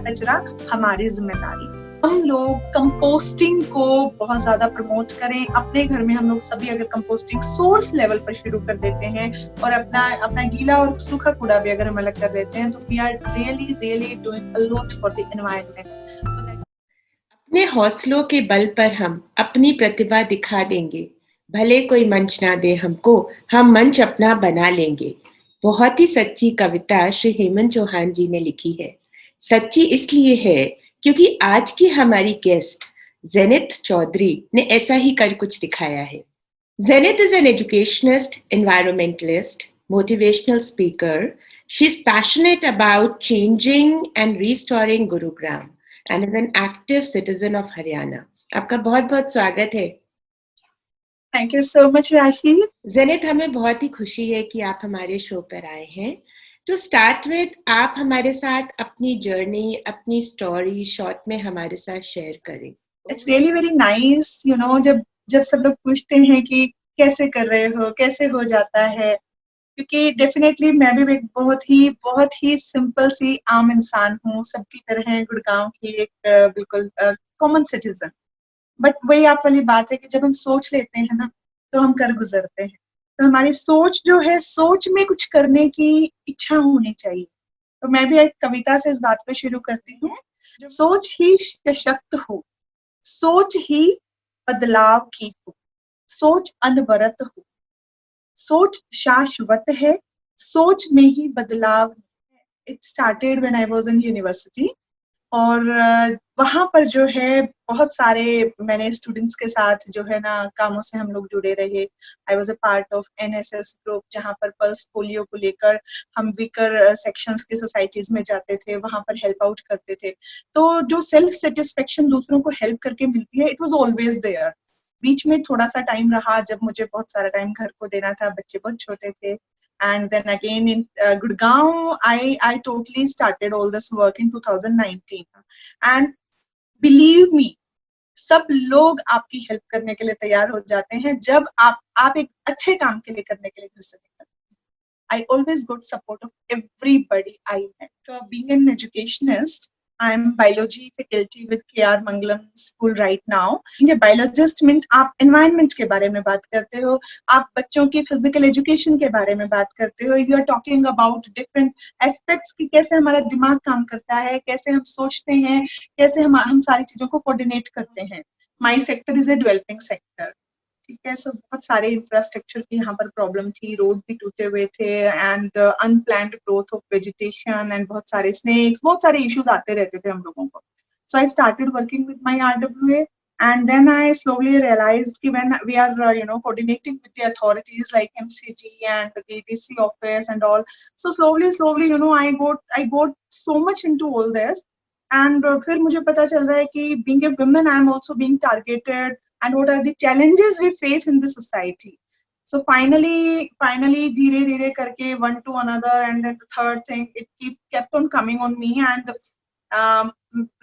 कचरा हमारी जिम्मेदारी। हम लोग कंपोस्टिंग को बहुत ज्यादा प्रमोट करें। अपने घर में हम लोग सभी अगर कंपोस्टिंग सोर्स लेवल पर शुरू कर देते हैं और अपना गीला और सूखा कूड़ा भी अगर हम अलग कर लेते हैं तो we are really doing a lot for the environment. अपने हौसलों के बल पर हम अपनी प्रतिभा दिखा देंगे, भले कोई मंच ना दे हमको, हम मंच अपना बना लेंगे। बहुत ही सच्ची कविता श्री हेमंत चौहान जी ने लिखी है। सच्ची इसलिए है क्योंकि आज की हमारी गेस्ट जेनिथ चौधरी ने ऐसा ही कर कुछ दिखाया है। Zenith is an educationist, environmentalist, motivational speaker. She's passionate about changing and restoring Gurugram and is an active citizen of Haryana. आपका बहुत बहुत स्वागत है। थैंक यू सो मच राशि। जेनिथ, हमें बहुत ही खुशी है कि आप हमारे शो पर आए हैं। टू स्टार्ट विद, आप हमारे साथ अपनी जर्नी, अपनी स्टोरी शॉर्ट में हमारे साथ शेयर करें। It's really very nice, you know, जब सब लोग पूछते हैं कि कैसे कर रहे हो, कैसे हो जाता है, क्योंकि डेफिनेटली मैं भी एक बहुत ही सिंपल सी आम इंसान हूँ, सबकी तरह गुड़गांव की एक बिल्कुल कॉमन सिटीजन। बट वही आप वाली बात है कि जब हम सोच लेते हैं ना तो हम कर गुजरते हैं। तो हमारी सोच जो है, सोच में कुछ करने की इच्छा होनी चाहिए। तो मैं भी एक कविता से इस बात पे शुरू करती हूँ। सोच ही सशक्त हो, सोच ही बदलाव की हो, सोच अनवरत हो, सोच शाश्वत है, सोच में ही बदलाव। It started when I was in university और वहां पर जो है बहुत सारे मैंने स्टूडेंट्स के साथ जो है ना कामों से हम लोग जुड़े रहे। I was a part of NSS group, जहां पर पल्स पोलियो को लेकर हम वीकर सेक्शंस की सोसाइटीज में जाते थे, वहां पर हेल्प आउट करते थे। तो जो सेल्फ सेटिस्फेक्शन दूसरों को हेल्प करके मिलती है, इट वाज ऑलवेज देयर। बीच में थोड़ा सा टाइम रहा जब मुझे बहुत सारा टाइम घर को देना था, बच्चे बहुत छोटे थे। And then again in Gurgaon, I totally started all this work in 2019. And believe me, सब लोग आपकी हेल्प करने के लिए तैयार हो जाते हैं जब आप एक अच्छे काम के लिए करने के लिए घर से निकलते हैं। I always got support of everybody I met. So being an educationist, I'm biology faculty with KR Mangalam School right now. Being a biologist means आप environment के बारे में बात करते हो, आप बच्चों की physical education के बारे में बात करते हो। You are talking about different aspects कि कैसे हमारा दिमाग काम करता है, कैसे हम सोचते हैं, कैसे हम सारी चीजों को coordinate करते हैं। My sector is a developing sector. ठीक है, सो बहुत सारे इंफ्रास्ट्रक्चर की यहाँ पर प्रॉब्लम थी, रोड भी टूटे हुए थे and unplanned growth of vegetation and बहुत सारे स्नेक्स, बहुत सारे इश्यूज आते रहते थे हम लोगों को। So I started working with my RWA and then I slowly realized कि when we are coordinating with the authorities like MCG and the DC office and all, so slowly I got so much into all this and फिर मुझे पता चल रहा है कि being a woman I am also being targeted and what are the challenges we face in the society. So finally धीरे धीरे करके one to another and then the third thing it kept on coming on me and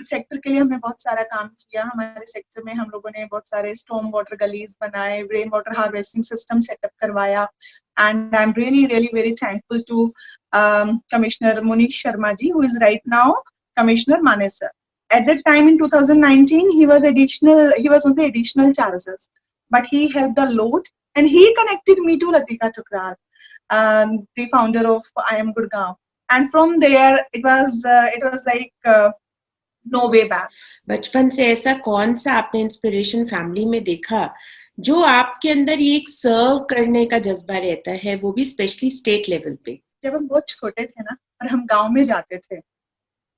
sector के लिए हमने बहुत सारा काम किया। हमारे सेक्टर में हम लोगों ने बहुत सारे स्टॉर्म वाटर गलीज बनाए, rain water harvesting system setup करवाया and I am really very thankful to commissioner Munish Sharma ji who is right now commissioner Manesar. At that time in 2019, he was on the additional charges, but he helped a lot and he connected me to Latika Tukral, the founder of I Am Gurgaon. And from there, it was like no way back. बचपन से ऐसा कौन सा आपने inspiration family में देखा जो आपके अंदर ये एक सर्व करने का जज्बा रहता है, वो भी स्पेशली स्टेट लेवल पे? जब हम बहुत छोटे थे ना और हम गांव में जाते थे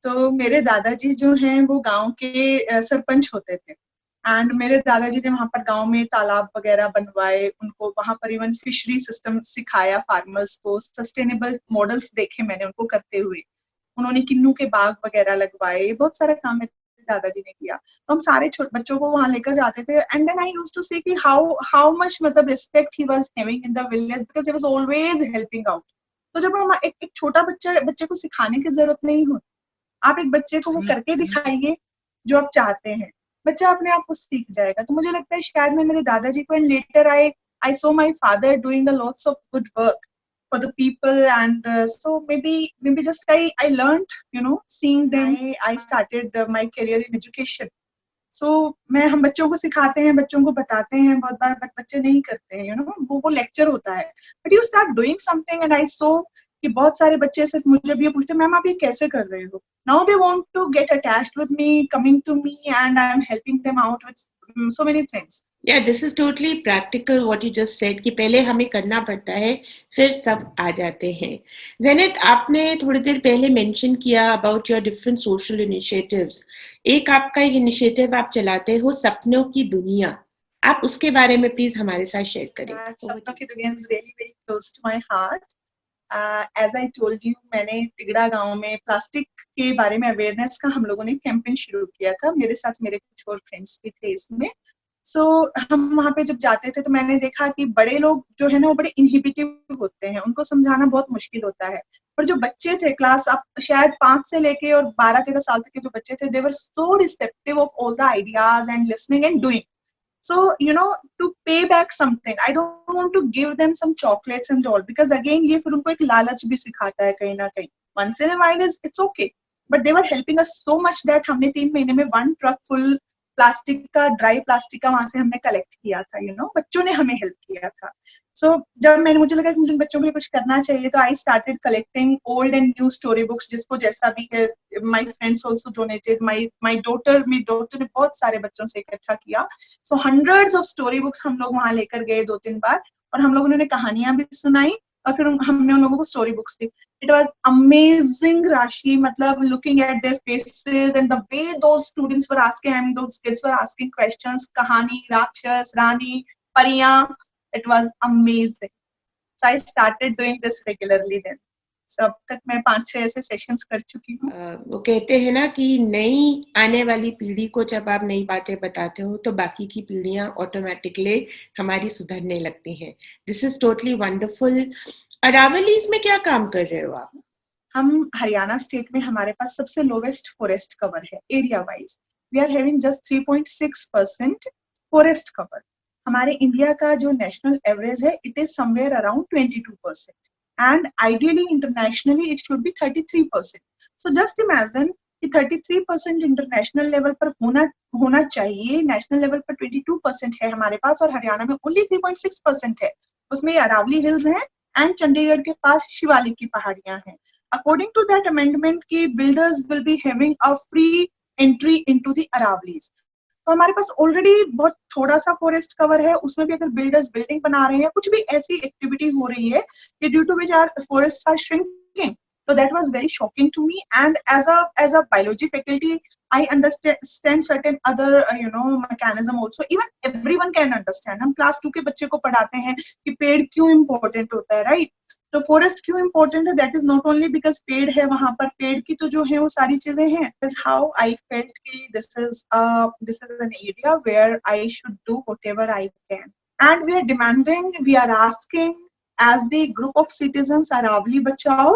तो मेरे दादाजी जो हैं वो गांव के सरपंच होते थे एंड मेरे दादाजी ने वहां पर गांव में तालाब वगैरह बनवाए, उनको वहां पर इवन फिशरी सिस्टम सिखाया, फार्मर्स को सस्टेनेबल मॉडल्स देखे मैंने उनको करते हुए। उन्होंने किन्नू के बाग वगैरह लगवाए, बहुत सारा काम मेरे दादाजी ने किया। तो हम सारे छोटे बच्चों को वहां लेकर जाते थे and then I used to see कि हाउ मच मतलब respect he was having in the village because he was always helping out. तो जब हम एक छोटा बच्चे को सिखाने की जरूरत नहीं होती, आप एक बच्चे को वो करके दिखाइए जो आप चाहते हैं, बच्चा अपने आप को सीख जाएगा। तो मुझे लगता है शायद मैं मेरे दादाजी को and later I saw my father doing a lots of good work for the people, and so maybe just I learned, seeing them. I started my career in education. सो मैं हम बच्चों को सिखाते हैं, बच्चों को बताते हैं, बहुत बार बच्चे नहीं करते हैं, वो लेक्चर होता है, but you start doing something and I saw कि बहुत सारे बच्चे सिर्फ मुझे भी ये पूछते हैं, मैम आप ये कैसे कर रहे हो? Now they want to get attached with me, coming to me, and I am helping them out with so many things. Yeah, this is totally practical what you just said कि पहले हमें करना पड़ता है, फिर सब आ जाते हैं. ज़ैनत, आपने थोड़ी देर पहले मेंशन किया about your different social initiatives. एक आपका इनिशिएटिव आप चलाते हो सपनों की दुनिया. आप उसके बारे में प्लीज हमारे साथ शेयर करें. सपनों की दुनिया is really very close to my heart. As I told you, मैंने तिगड़ा गांव में प्लास्टिक के बारे में अवेयरनेस का हम लोगों ने कैंपेन शुरू किया था. मेरे साथ मेरे कुछ और फ्रेंड्स भी थे इसमें. सो हम वहां पे जब जाते थे तो मैंने देखा कि बड़े लोग जो है ना वो बड़े इनहिबिटिव होते हैं, उनको समझाना बहुत मुश्किल होता है. पर जो बच्चे थे क्लास आप शायद 5 से लेके और 12-13 साल तक के जो बच्चे थे, they were so receptive of all the ideas and listening and doing. So, to pay back something, I don't want to give them some chocolates and all, because again, ये फिर उनको एक लालच भी सिखाता है कहीं ना कहीं. Once in a while it's okay, but they were helping us so much that हमने 3 महीने में 1 truck full प्लास्टिक का, ड्राई प्लास्टिक का वहां से हमने कलेक्ट किया था. बच्चों ने हमें हेल्प किया था. सो जब मुझे लगा कि मुझे बच्चों के लिए कुछ करना चाहिए, तो I started collecting old and new story books, जिसको जैसा भी है. My friends also donated. My daughter ने बहुत सारे बच्चों से इकट्ठा किया. सो हंड्रेड्स ऑफ स्टोरी बुक्स हम लोग वहां लेकर गए 2-3 बार, और हम लोगों ने कहानियां भी सुनाई, और फिर हमने उन लोगों को story books the. It was amazing, Rashi. मतलब looking at their faces and the way those students were asking and those kids were asking questions, कहानी, राक्षस, रानी, परियां, it was amazing. So I started doing this regularly then. So अब तक मैं 5-6 ऐसे sessions कर चुकी हूँ. वो कहते हैं ना कि नई आने वाली पीढ़ी को जब आप नई बातें बताते हो तो बाकी की पीढ़ियां ऑटोमेटिकली हमारी सुधरने लगती हैं. This is totally wonderful. Aravallis में क्या काम कर रहे हो आप? हम हरियाणा स्टेट में, हमारे पास सबसे लोवेस्ट फॉरेस्ट कवर है area wise. We are having just 3.6% forest cover. हमारे इंडिया का जो नेशनल एवरेज है, it is somewhere around 22%, and ideally internationally it should be 33%. So just imagine कि 33% इंटरनेशनल लेवल पर होना चाहिए. नेशनल लेवल पर 22% है हमारे पास, और हरियाणा में ओनली 3.6% है. उसमें अरावली हिल्स हैं एंड चंडीगढ़ के पास शिवालिक की पहाड़ियां हैं. According to that amendment की builders will be having a free entry into the Aravallis. तो हमारे पास ऑलरेडी बहुत थोड़ा सा फॉरेस्ट कवर है, उसमें भी अगर बिल्डर्स बिल्डिंग बना रहे हैं, कुछ भी ऐसी एक्टिविटी हो रही है कि due to which our forest are shrinking. So that was very shocking to me, and as a biology faculty, I understand certain other mechanism also. Even everyone can understand. हम क्लास 2 के बच्चे को पढ़ाते हैं कि पेड़ क्यों इम्पोर्टेंट होता है, राइट? तो फॉरेस्ट क्यों इम्पोर्टेंट है? That is not only because पेड़ है वहां पर, पेड़ की तो जो है वो सारी चीजें हैं. दिस हाउ आई फेल्ट कि this is an area where I should do whatever I can, and we are demanding, we are asking as the group of citizens Aravali Bachao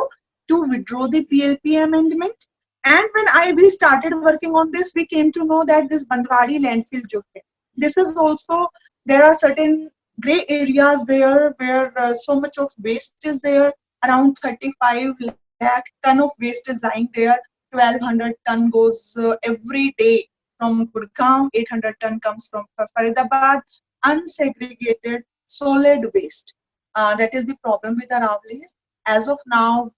to withdraw the PLP amendment. And when we started working on this, we came to know that this Bandwadi landfill jo hai, this is also, there are certain gray areas there where so much of waste is there. Around 35 lakh ton of waste is lying there. 1200 ton goes every day from Gurgaon. 800 ton comes from Faridabad. Unsegregated solid waste. That is the problem with Aravallis. As of now,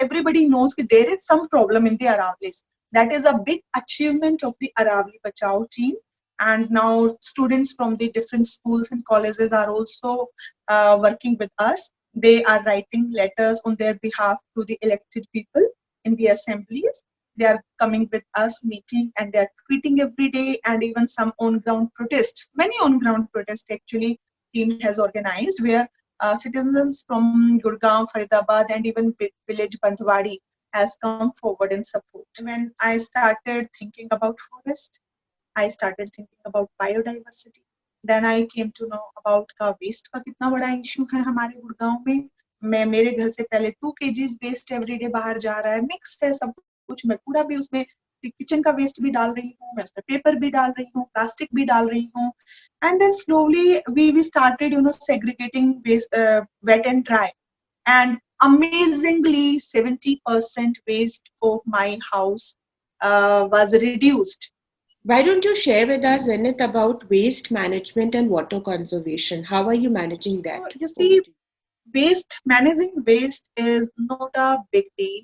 everybody knows that there is some problem in the Aravallis. That is a big achievement of the Aravali Bachao team. And now students from the different schools and colleges are also working with us. They are writing letters on their behalf to the elected people in the assemblies. They are coming with us, meeting, and they are tweeting every day, and even some on-ground protests. Many on-ground protests actually team has organized, where citizens from Gurgaon, Faridabad, and even village Bandwadi has come forward in support. When I started thinking about forest, I started thinking about biodiversity. Then I came to know about का waste का कितना बड़ा issue है हमारे गुड़गांव में. मेरे घर से पहले 2 kgs waste every day बाहर जा रहा है, mixed है सब कुछ. मैं पूरा भी उसमें किचन का वेस्ट भी डाल रही हूँ, मैं उसमें पेपर भी डाल रही हूँ, प्लास्टिक भी डाल रही हूँ. And then slowly we started segregating waste, wet and dry. and amazingly 70% waste of my house was reduced. Why don't you share with us, Zenith, about waste management and water conservation? How are you managing that? So, you see, managing waste is not a big deal.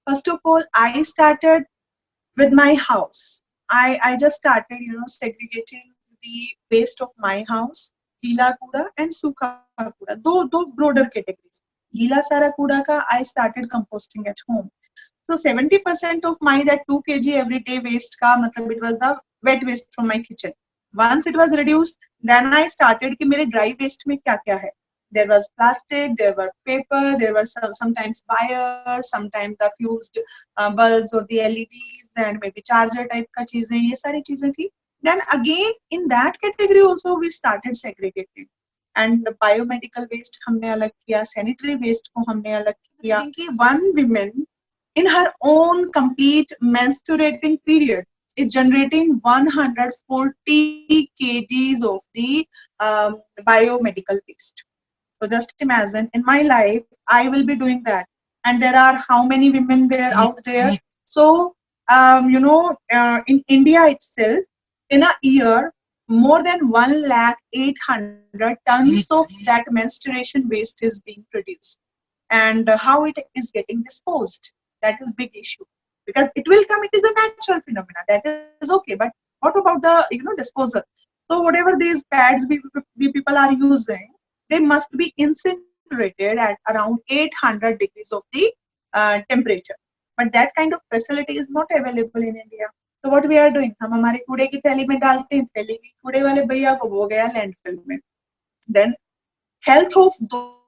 First of all, I started with my house. I just started, segregating the waste of my house, गीला कूड़ा and सूखा कूड़ा. दो broader categories. गीला सारा कूड़ा का I started composting at home. So 70% of my that 2 kg everyday waste ka matlab it was the wet waste from my kitchen. Once it was reduced, then I started कि मेरे dry waste में क्या क्या है. There was plastic, there were paper, there were sometimes wires, sometimes the fused bulbs or the LEDs and maybe charger type का चीजें, ये सारी चीजें थी. Then again in that category also we started segregating. And biomedical waste हमने अलग किया, sanitary waste को हमने अलग किया. कि one woman in her own complete menstruating period is generating 140 kgs of the biomedical waste. So just imagine, in my life, I will be doing that. And there are how many women there out there? So, in India itself, in a year, more than 1,800,000 tons of that menstruation waste is being produced. And how it is getting disposed, that is big issue. Because it will come, it is a natural phenomena, that is okay. But what about the disposal? So whatever these pads we people are using, they must be incinerated at around 800 degrees of the temperature. But that kind of facility is not available in India. So what we are doing, हम हमारे कूड़े की थैली में डालते हैं, थैली की कूड़े वाले भैया को वो गया लैंडफिल में. Then health of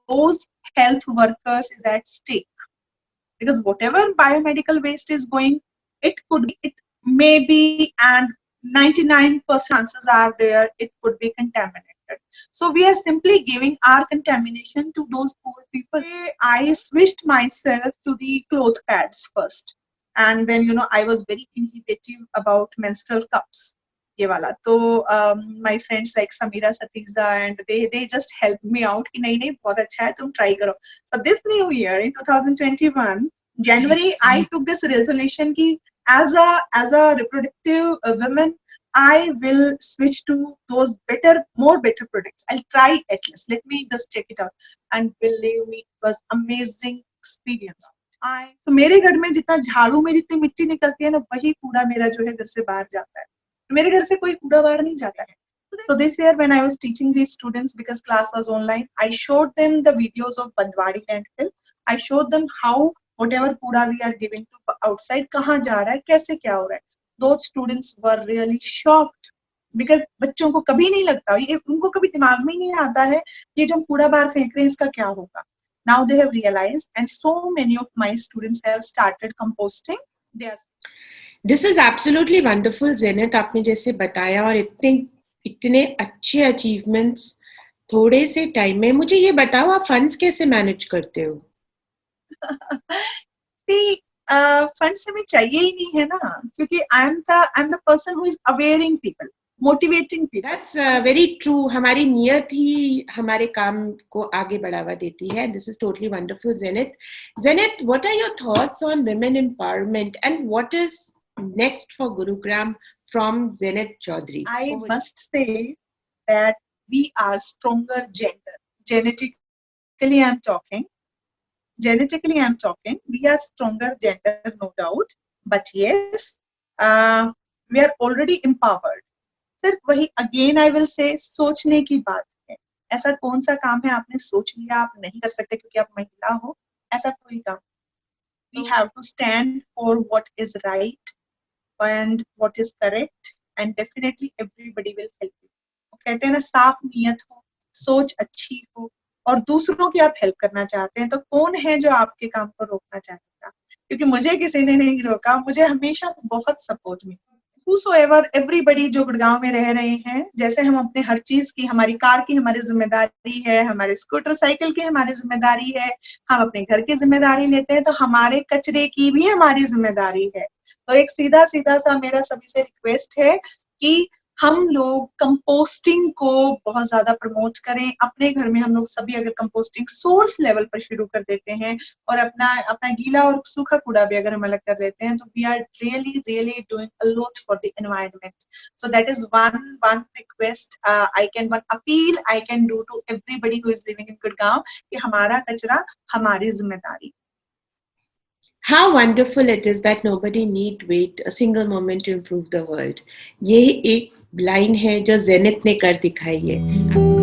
those health workers is at stake. Because whatever biomedical waste is going, it may be, and 99% chances are there, it could be contaminated. So we are simply giving our contamination to those poor people. I switched myself to the cloth pads first. And then, I was very innovative about menstrual cups. ये वाला तो my friends like Samira Satiza and they just helped me out कि नहीं बहुत अच्छा है तुम try करो. So this new year in 2021 January I took this resolution कि as a reproductive woman I will switch to those more better products. I'll try at least. Let me just check it out. And believe me, it was amazing experience. तो मेरे घर में जितना झाड़ू में जितनी मिट्टी निकलती है ना वही कूड़ा मेरा जो है घर से बाहर जाता है. मेरे घर से कोई कूड़ा बाहर नहीं जाता है. So this year when I was teaching these students, because class was online, I showed them the videos of Bandwadi landfill. I showed them how whatever kooda we are giving to outside kahan ja raha hai, kaise kya ho raha hai. Those students were really shocked because बच्चों को कभी नहीं लगता, ये उनको कभी दिमाग में नहीं आता है ये जो हम कूड़ा बाहर फेंक रहे हैं इसका क्या होगा. Now they have realized, and so many of my students have started composting. This is absolutely wonderful, Zenith. आपने जैसे बताया और इतने अच्छे अचीवमेंट्स थोड़े से टाइम में. मुझे ये बताओ आप फंड्स कैसे मैनेज करते हो? फंड्स हमें चाहिए ही नहीं है ना, क्योंकि I am the person who is awaring people, motivating people. That's very true. हमारी नियत ही हमारे काम को आगे बढ़ावा देती है. This is totally wonderful, Zenith. Zenith, what are your thoughts on women empowerment and what is next for Gurugram from Zenith Chaudhary? I must say that we are stronger genetically I'm talking. We are stronger gender, no doubt. But yes, we are already empowered. सिर्फ वही again I will say सोचने की बात है. ऐसा कौन सा काम है आपने सोच लिया आप नहीं कर सकते क्योंकि आप महिला हो, ऐसा कोई काम. We have to stand for what is right and what is correct, and definitely everybody will help you. कहते हैं ना साफ नियत हो, सोच अच्छी हो और दूसरों की आप हेल्प करना चाहते हैं तो कौन है जो आपके काम को रोकना चाहेगा. क्योंकि मुझे किसी ने नहीं रोका, मुझे हमेशा बहुत सपोर्ट मिला. Whosoever, everybody जो गुड़गांव में रह रहे हैं, जैसे हम अपने हर चीज की, हमारी कार की हमारी जिम्मेदारी है, हमारे स्कूटर साइकिल की हमारी जिम्मेदारी है, हम अपने घर की जिम्मेदारी लेते हैं तो हमारे कचरे की भी हमारी जिम्मेदारी है. तो एक सीधा सा मेरा सभी से रिक्वेस्ट है कि हम लोग कंपोस्टिंग को बहुत ज्यादा प्रमोट करें। अपने घर में हम लोग सभी अगर कंपोस्टिंग सोर्स लेवल पर शुरू कर देते हैं और अपना अपना गीला और सूखा कूड़ा भी अगर हम अलग कर लेते हैं, तो we are really really doing a lot for the environment. So that is one request I can, one appeal I can do to everybody who is living in Gurgaon, कि हमारा कचरा हमारी जिम्मेदारी। How wonderful it is that nobody need wait a single moment to improve the world. ये एक line है जो zenith ने कर दिखाई है।